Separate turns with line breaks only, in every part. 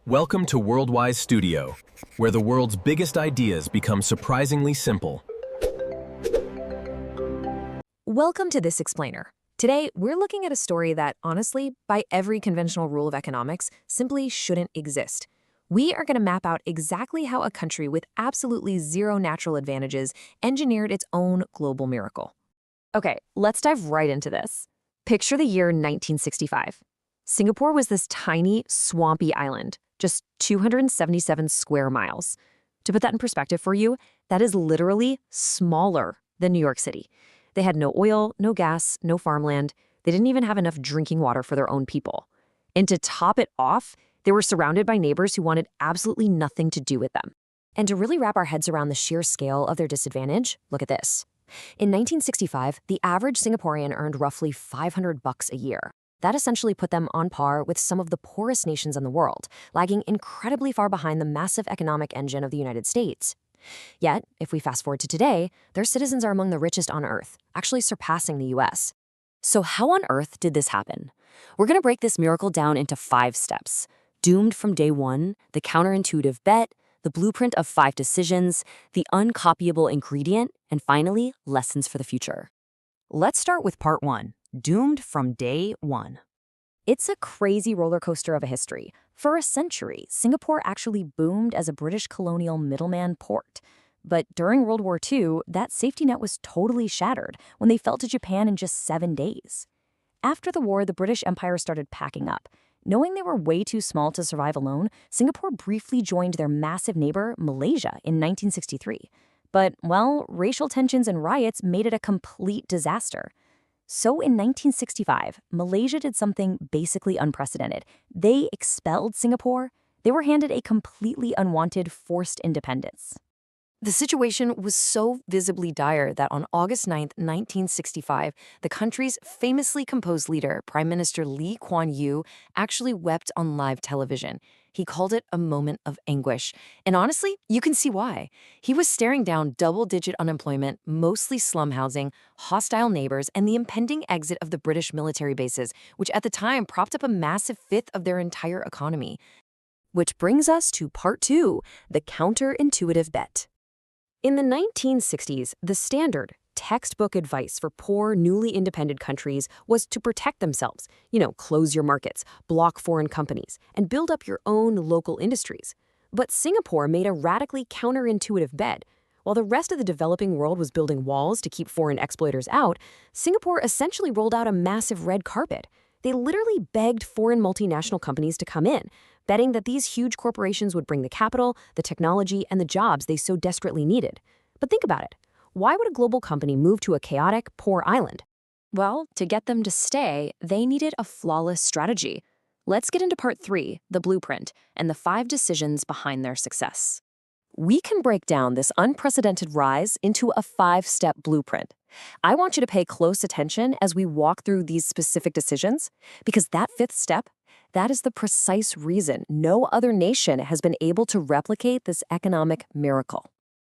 Welcome to WorldWise Studio, where the world's biggest ideas become surprisingly simple.
Welcome to this explainer. Today, we're looking at a story that, honestly, by every conventional rule of economics, simply shouldn't exist. We are going to map out exactly how a country with absolutely zero natural advantages engineered its own global miracle. Okay, let's dive right into this. Picture the year 1965. Singapore was this tiny, swampy island, just 277 square miles. To put that in perspective for you, that is literally smaller than New York City. They had no oil, no gas, no farmland. They didn't even have enough drinking water for their own people. And to top it off, they were surrounded by neighbors who wanted absolutely nothing to do with them. And to really wrap our heads around the sheer scale of their disadvantage, look at this. In 1965, the average Singaporean earned roughly $500 a year. That essentially put them on par with some of the poorest nations in the world, lagging incredibly far behind the massive economic engine of the United States. Yet, if we fast forward to today, their citizens are among the richest on Earth, actually surpassing the US. So how on earth did this happen? We're going to break this miracle down into 5 steps. Doomed from day one, the counterintuitive bet, the blueprint of 5 decisions, the uncopyable ingredient, and finally, lessons for the future. Let's start with part 1. Doomed from day one. It's a crazy roller coaster of a history. For a century, Singapore actually boomed as a British colonial middleman port. But during World War II, that safety net was totally shattered when they fell to Japan in just 7 days. After the war, the British Empire started packing up. Knowing they were way too small to survive alone, Singapore briefly joined their massive neighbor, Malaysia, in 1963. But, well, racial tensions and riots made it a complete disaster. So in 1965, Malaysia did something basically unprecedented. They expelled Singapore. They were handed a completely unwanted forced independence. The situation was so visibly dire that on August 9, 1965, the country's famously composed leader, Prime Minister Kuan Yew, actually wept on live television. He called it a moment of anguish. And honestly, you can see why. He was staring down double-digit unemployment, mostly slum housing, hostile neighbors, and the impending exit of the British military bases, which at the time propped up a massive fifth of their entire economy. Which brings us to part 2, the counterintuitive bet. In the 1960s, the standard textbook advice for poor, newly independent countries was to protect themselves, close your markets, block foreign companies, and build up your own local industries. But Singapore made a radically counterintuitive bet. While the rest of the developing world was building walls to keep foreign exploiters out, Singapore essentially rolled out a massive red carpet. They literally begged foreign multinational companies to come in, betting that these huge corporations would bring the capital, the technology, and the jobs they so desperately needed. But think about it. Why would a global company move to a chaotic, poor island? Well, to get them to stay, they needed a flawless strategy. Let's get into part 3, the blueprint, and the 5 decisions behind their success. We can break down this unprecedented rise into a 5-step blueprint. I want you to pay close attention as we walk through these specific decisions, because that 5th step, that is the precise reason no other nation has been able to replicate this economic miracle.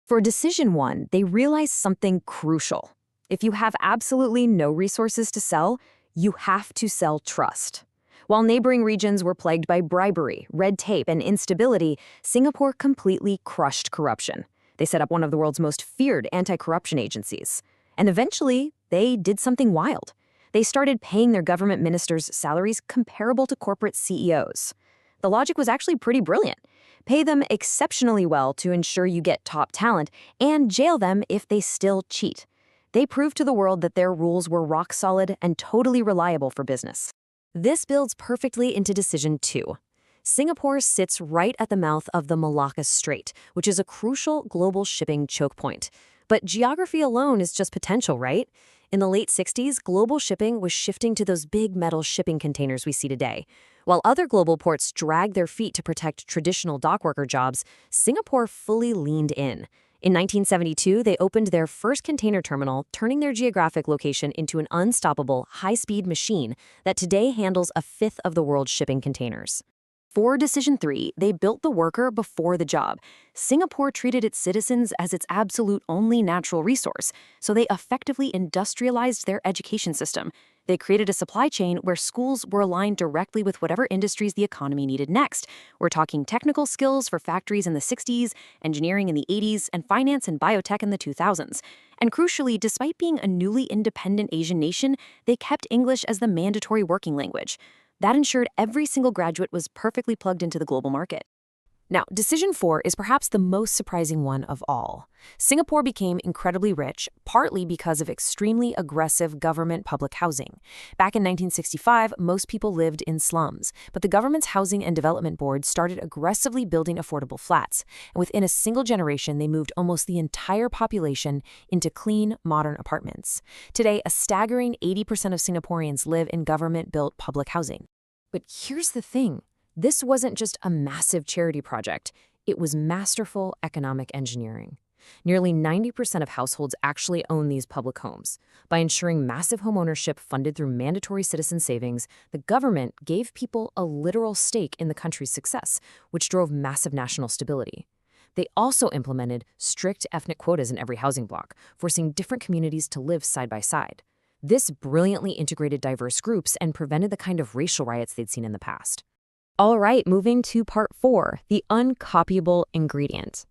For decision 1, they realized something crucial. If you have absolutely no resources to sell, you have to sell trust. While neighboring regions were plagued by bribery, red tape, and instability, Singapore completely crushed corruption. They set up one of the world's most feared anti-corruption agencies. And eventually, they did something wild. They started paying their government ministers salaries comparable to corporate CEOs. The logic was actually pretty brilliant. Pay them exceptionally well to ensure you get top talent, and jail them if they still cheat. They proved to the world that their rules were rock solid and totally reliable for business. This builds perfectly into decision 2. Singapore sits right at the mouth of the Malacca Strait, which is a crucial global shipping choke point. But geography alone is just potential, right? In the late 60s, global shipping was shifting to those big metal shipping containers we see today. While other global ports dragged their feet to protect traditional dockworker jobs, Singapore fully leaned in. In 1972, they opened their first container terminal, turning their geographic location into an unstoppable, high-speed machine that today handles a 1/5 of the world's shipping containers. For decision 3, they built the worker before the job. Singapore treated its citizens as its absolute only natural resource, so they effectively industrialized their education system.
They created a supply chain where schools were aligned directly with whatever industries the economy needed next. We're talking technical skills for factories in the 60s, engineering in the 80s, and finance and biotech in the 2000s. And crucially, despite being a newly independent Asian nation, they kept English as the mandatory working language. That ensured every single graduate was perfectly plugged into the global market. Now, decision 4 is perhaps the most surprising one of all. Singapore became incredibly rich, partly because of extremely aggressive government public housing. Back in 1965, most people lived in slums, but the government's Housing and Development Board started aggressively building affordable flats. And within a single generation, they moved almost the entire population into clean, modern apartments. Today, a staggering 80% of Singaporeans live in government-built public housing. But here's the thing. This wasn't just a massive charity project, it was masterful economic engineering. Nearly 90% of households actually own these public homes. By ensuring massive home ownership funded through mandatory citizen savings, the government gave people a literal stake in the country's success, which drove massive national stability. They also implemented strict ethnic quotas in every housing block, forcing different communities to live side by side. This brilliantly integrated diverse groups and prevented the kind of racial riots they'd seen in the past. All right, moving to part 4, the uncopyable ingredient.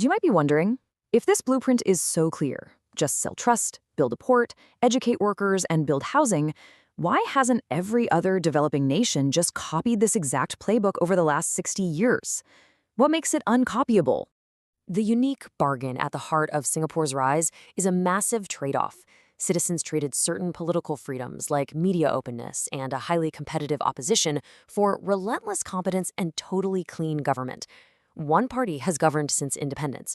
You might be wondering, if this blueprint is so clear, just sell trust, build a port, educate workers, and build housing, why hasn't every other developing nation just copied this exact playbook over the last 60 years? What makes it uncopyable? The unique bargain at the heart of Singapore's rise is a massive trade-off. Citizens traded certain political freedoms like media openness and a highly competitive opposition for relentless competence and totally clean government. One party has governed since independence.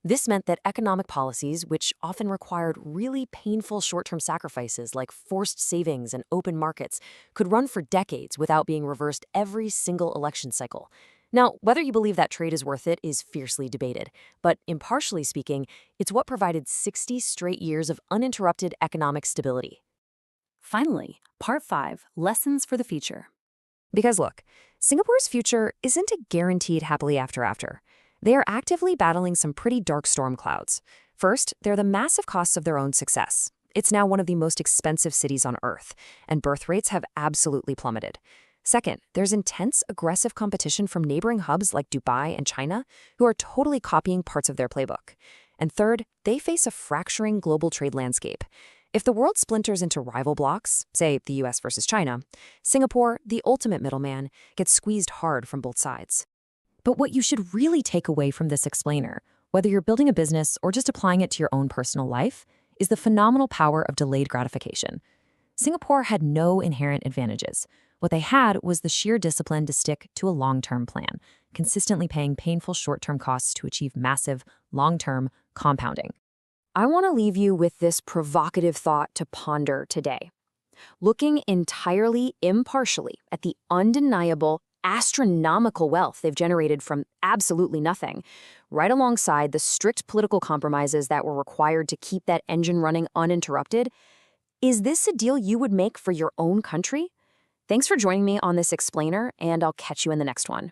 This meant that economic policies, which often required really painful short-term sacrifices like forced savings and open markets, could run for decades without being reversed every single election cycle. Now, whether you believe that trade is worth it is fiercely debated, but impartially speaking, it's what provided 60 straight years of uninterrupted economic stability. Finally, part 5, lessons for the future. Because look, Singapore's future isn't a guaranteed happily after. They are actively battling some pretty dark storm clouds. First, they're the massive costs of their own success. It's now one of the most expensive cities on Earth, and birth rates have absolutely plummeted. Second, there's intense, aggressive competition from neighboring hubs like Dubai and China, who are totally copying parts of their playbook. And third, they face a fracturing global trade landscape. If the world splinters into rival blocs, say the US versus China, Singapore, the ultimate middleman, gets squeezed hard from both sides. But what you should really take away from this explainer, whether you're building a business or just applying it to your own personal life, is the phenomenal power of delayed gratification. Singapore had no inherent advantages. What they had was the sheer discipline to stick to a long-term plan, consistently paying painful short-term costs to achieve massive, long-term compounding. I want to leave you with this provocative thought to ponder today. Looking entirely impartially at the undeniable, astronomical wealth they've generated from absolutely nothing, right alongside the strict political compromises that were required to keep that engine running uninterrupted, is this a deal you would make for your own country? Thanks for joining me on this explainer, and I'll catch you in the next one.